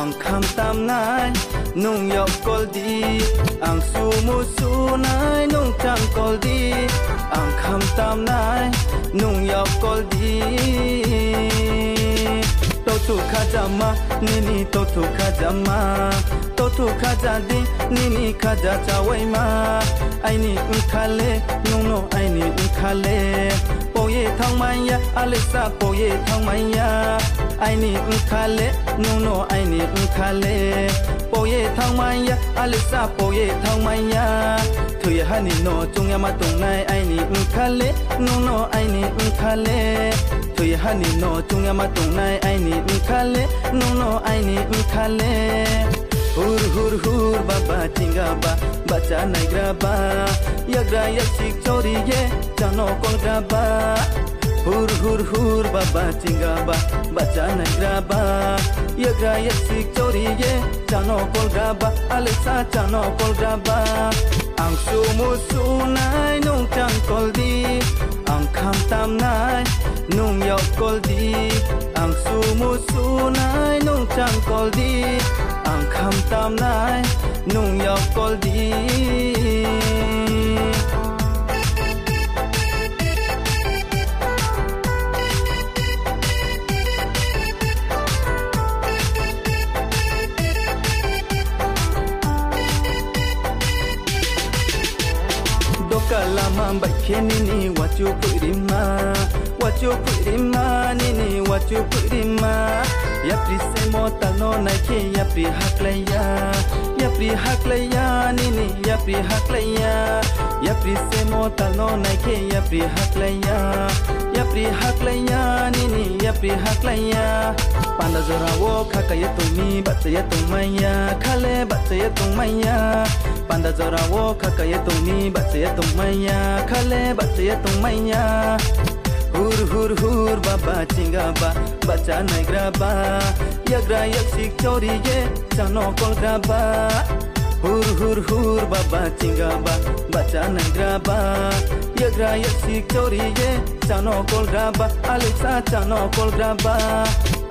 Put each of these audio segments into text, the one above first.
ang kham tam nai nung yok kol di ang sumu su nai nung chang kol di ang kham tam nai nung yok kol di to tu khajama nini to tu khajama to tu khajadi nini khaja chawai ma ai ni khale nung no ai ni khale poye thang maya alisa poye thang maya ai ni khale nung no ai ni khale poye thang maya alisa poye thang maya thuy hani no chungya ma tung nai ai ni khale nung no ai ni khale thuy hani no chungya ma tung nai ai ni khale nung no ai ni khale hur hur hur baba tinga ba baca nai graba yagra yaksik chori ye chano kol graba hur hur hur baba tinga ba baca nai graba yagra yaksik chori ye chano kol graba alisa chano kol graba ang sumu sunai nung chang kol di ang kham tam nai nung yok kol di ang sumu sunai nung chang kol di ang kham tam nai nung yok kol di Kalama baike nini wachu purima nini wachu purima ya prise mota no naike ya pri haklaya nini ya pri haklaya ya prise mota no naike ya pri haklaya nini ya pri haklaya panda zora wo khakaya tumi bataya tumaya khale bataya tumaya panda zora wo khakaya tumi bataya tumaya khale bataya tumaya hur hur hur baba chinga ba baca nai graba yagra yaksik chori ye chano kol graba hur hur hur baba chinga ba baca nai graba yagra yaksik chori ye chano kol graba alisa chano kol graba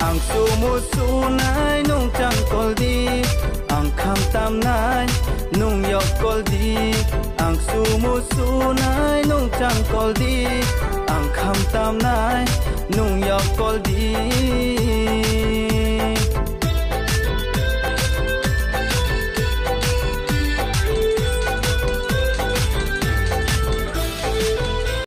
ang sumu sunai nung chang kol di ang kham tam nai nung yok kol di ang sumu sunai nung chang kol di ang kham tam nai nung yok kol di